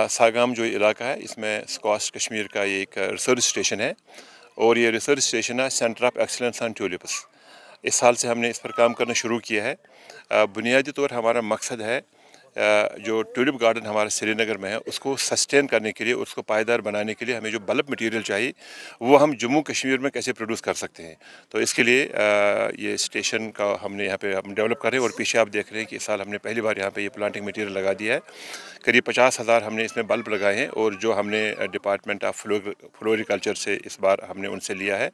सागाम जो इलाका है इसमें स्क्वाश कश्मीर का ये एक रिसर्च स्टेशन है और ये रिसर्च स्टेशन है centre of excellence on tulips. इस साल से हमने इस पर काम करना शुरू किया है। बुनियादी तौर हमारा मकसद है जो ट्यूलिप गार्डन हमारे श्रीनगर में है उसको सस्टेन करने के लिए, उसको पायदार बनाने के लिए हमें जो बल्ब मटेरियल चाहिए वो हम जम्मू कश्मीर में कैसे प्रोड्यूस कर सकते हैं। तो इसके लिए ये स्टेशन का हमने यहाँ पे हम डेवलप कर रहे हैं और पीछे आप देख रहे हैं कि इस साल हमने पहली बार यहाँ पे ये प्लांटिंग मटेरियल लगा दिया है। करीब 50,000 हमने इसमें बल्ब लगाए हैं और जो हमने डिपार्टमेंट ऑफ फ्लोरिकल्चर से इस बार हमने उनसे लिया है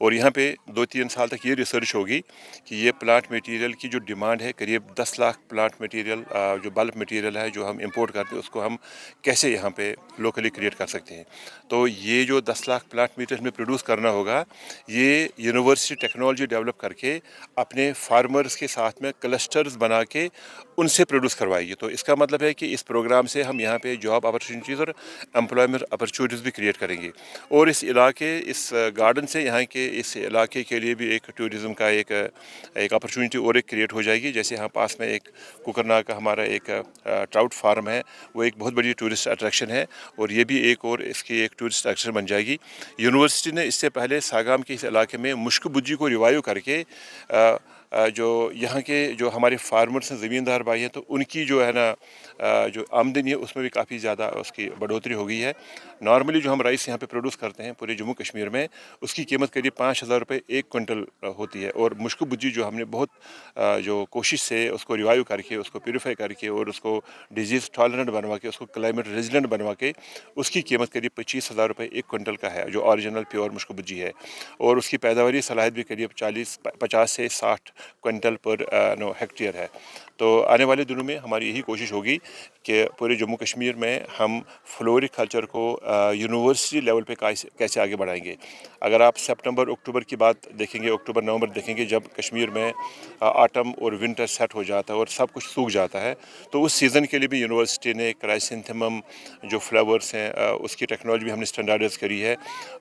और यहाँ पे 2-3 साल तक ये रिसर्च होगी कि ये प्लांट मटेरियल की जो डिमांड है करीब 10 लाख प्लांट मटेरियल जो बल्ब मटेरियल है जो हम इंपोर्ट करते हैं उसको हम कैसे यहाँ पे लोकली क्रिएट कर सकते हैं। तो ये जो 10 लाख प्लांट मटेरियल में प्रोड्यूस करना होगा ये यूनिवर्सिटी टेक्नोलॉजी डेवलप करके अपने फार्मर्स के साथ में क्लस्टर्स बना के उनसे प्रोड्यूस करवाएगी। तो इसका मतलब है कि इस प्रोग्राम से हम यहाँ पे जॉब अपॉर्चुनिटीज़ और एम्प्लॉयमेंट अपॉर्चुनिटीज़ भी क्रिएट करेंगे और इस इलाके, इस गार्डन से यहाँ के इस इलाके के लिए भी एक टूरिज़म का एक अपॉर्चुनिटी और एक क्रिएट हो जाएगी। जैसे यहाँ पास में एक कुकरनाग का हमारा एक ट्राउट फार्म है, वो एक बहुत बड़ी टूरिस्ट अट्रैक्शन है और ये भी एक और इसकी एक टूरिस्ट अट्रैक्शन बन जाएगी। यूनिवर्सिटी ने इससे पहले सागाम के इस इलाके में मुश्क बुज्जी को रिवाइव करके जो यहाँ के जो हमारे फार्मर्स हैं, ज़मींदार भाई हैं, तो उनकी जो है ना जो आमदनी है उसमें भी काफ़ी ज़्यादा उसकी बढ़ोतरी हो गई है। नॉर्मली जो हम राइस यहाँ पे प्रोड्यूस करते हैं पूरे जम्मू कश्मीर में उसकी कीमत करीब 5,000 रुपये 1 क्विंटल होती है और मुश्क बुज्जी जो हमने बहुत जो कोशिश से उसको रिवाइव करके, उसको प्यूरीफाई करके और उसको डिजीज़ टॉलरेंट बनवा के, उसको क्लाइमेट रेजिलेंट बनवा के उसकी कीमत करीब 25,000 रुपये 1 क्विंटल का है जो ओरिजिनल प्योर मुश्क बुज्जी है और उसकी पैदावारी सलाहियत भी करीब 50 से 60 क्विंटल पर हेक्टेयर है। तो आने वाले दिनों में हमारी यही कोशिश होगी कि पूरे जम्मू कश्मीर में हम फ्लोरिकल्चर को यूनिवर्सिटी लेवल पे कैसे आगे बढ़ाएंगे। अगर आप सितंबर अक्टूबर की बात देखेंगे, अक्टूबर नवंबर देखेंगे, जब कश्मीर में ऑटम और विंटर सेट हो जाता है और सब कुछ सूख जाता है, तो उस सीज़न के लिए भी यूनिवर्सिटी ने क्राइसेंथेमम जो फ्लावर्स हैं उसकी टेक्नोलॉजी भी हमने स्टैंडर्डाइज करी है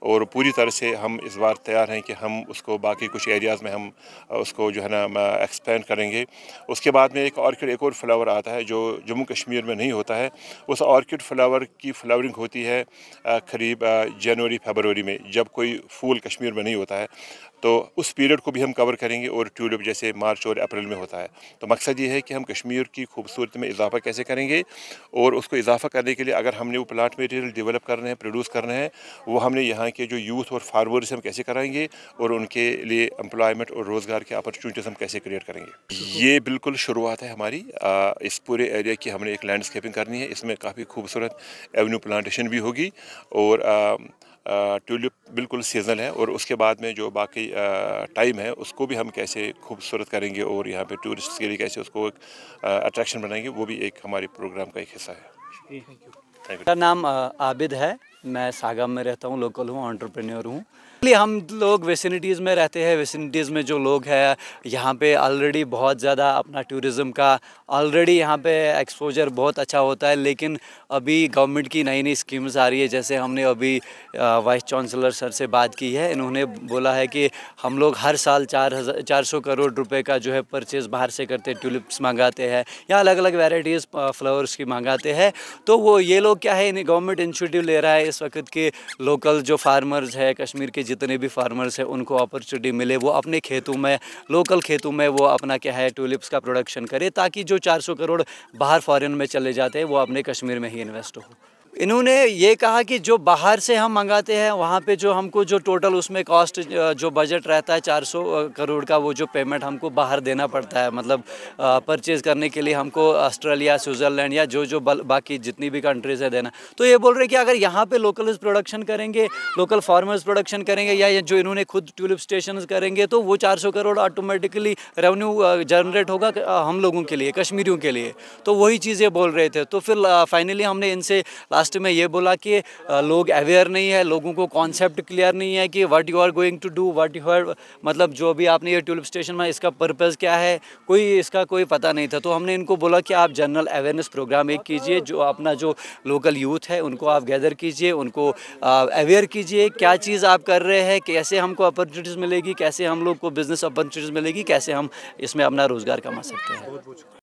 और पूरी तरह से हम इस बार तैयार हैं कि हम उसको बाकी कुछ एरियाज़ में हम उसको जो है ना एक्सपेंड करेंगे। उसके बाद में एक और फ्लावर आता है जो जम्मू कश्मीर में नहीं होता है। उस ऑर्किड फ्लावर की फ्लावरिंग होती है करीब जनवरी फरवरी में, जब कोई फूल कश्मीर में नहीं होता है, तो उस पीरियड को भी हम कवर करेंगे और ट्यूलिप जैसे मार्च और अप्रैल में होता है। तो मकसद ये है कि हम कश्मीर की खूबसूरती में इजाफा कैसे करेंगे और उसको इजाफा करने के लिए अगर हमने वो प्लांट मटेरियल डेवलप करने हैं, प्रोड्यूस करने हैं, वो हमने यहाँ के जो यूथ और फार्मर्स हम कैसे कराएंगे और उनके लिए एम्प्लॉयमेंट और रोज़गार की अपॉर्चुनिटीज़ हम कैसे क्रिएट करेंगे। ये बिल्कुल शुरुआत है हमारी। इस पूरे एरिया की हमने एक लैंडस्केपिंग करनी है, इसमें काफ़ी खूबसूरत एवेन्यू प्लांटेशन भी होगी और ट्यूलिप बिल्कुल सीजनल है और उसके बाद में जो बाकी टाइम है उसको भी हम कैसे खूबसूरत करेंगे और यहाँ पे टूरिस्ट के लिए कैसे उसको अट्रैक्शन बनाएंगे, वो भी एक हमारे प्रोग्राम का एक हिस्सा है। मेरा नाम आबिद है, मैं सागाम में रहता हूँ, लोकल हूँ, एंटरप्रेन्योर हूँ। हम लोग वेसिनिटीज़ में रहते हैं। वेसिनिटीज़ में जो लोग हैं यहाँ पे ऑलरेडी बहुत ज़्यादा अपना टूरिज़्म का ऑलरेडी यहाँ पे एक्सपोजर बहुत अच्छा होता है, लेकिन अभी गवर्नमेंट की नई नई स्कीम्स आ रही है। जैसे हमने अभी वाइस चांसलर सर से बात की है, इन्होंने बोला है कि हम लोग हर साल 400 करोड़ रुपए का जो है परचेज़ बाहर से करते हैं, ट्यूलिप्स मंगाते हैं या अलग अलग वेराइटीज़ फ्लावर्स की मंगाते हैं। तो वो ये लोग क्या है, गवर्नमेंट इनिशिएटिव ले रहा है इस वक्त के लोकल जो फार्मर्स है, कश्मीर के जितने भी फार्मर्स हैं उनको अपॉर्चुनिटी मिले, वो अपने खेतों में, लोकल खेतों में वो अपना क्या है ट्यूलिप्स का प्रोडक्शन करे, ताकि जो 400 करोड़ बाहर फॉरेन में चले जाते हैं वो अपने कश्मीर में ही इन्वेस्ट हो। इन्होंने ये कहा कि जो बाहर से हम मंगाते हैं वहाँ पे जो हमको जो टोटल उसमें कॉस्ट जो बजट रहता है 400 करोड़ का, वो जो पेमेंट हमको बाहर देना पड़ता है, मतलब परचेज़ करने के लिए हमको ऑस्ट्रेलिया, स्विट्ज़रलैंड या जो बाकी जितनी भी कंट्रीज़ है देना। तो ये बोल रहे हैं कि अगर यहाँ पे लोकल प्रोडक्शन करेंगे, लोकल फार्मर्स प्रोडक्शन करेंगे या जो इन्होंने खुद ट्यूलिप स्टेशन करेंगे, तो वो 400 करोड़ ऑटोमेटिकली रेवेन्यू जनरेट होगा हम लोगों के लिए, कश्मीरियों के लिए। तो वही चीज़ें बोल रहे थे। तो फिर फाइनली हमने इनसे लास्ट में ये बोला कि लोग अवेयर नहीं है, लोगों को कॉन्सेप्ट क्लियर नहीं है कि what you are going to do, what you are, मतलब जो भी आपने ये ट्यूलिप स्टेशन में इसका पर्पज़ क्या है, इसका कोई पता नहीं था। तो हमने इनको बोला कि आप जनरल अवेयरनेस प्रोग्राम एक कीजिए, जो अपना जो लोकल यूथ है उनको आप गैदर कीजिए, उनको अवेयर कीजिए क्या चीज़ आप कर रहे हैं, कैसे हमको अपॉर्चुनिटीज़ मिलेगी, कैसे हम लोग को बिज़नेस अपॉर्चुनिटीज़ मिलेगी, कैसे हम इसमें अपना रोज़गार कमा सकते हैं।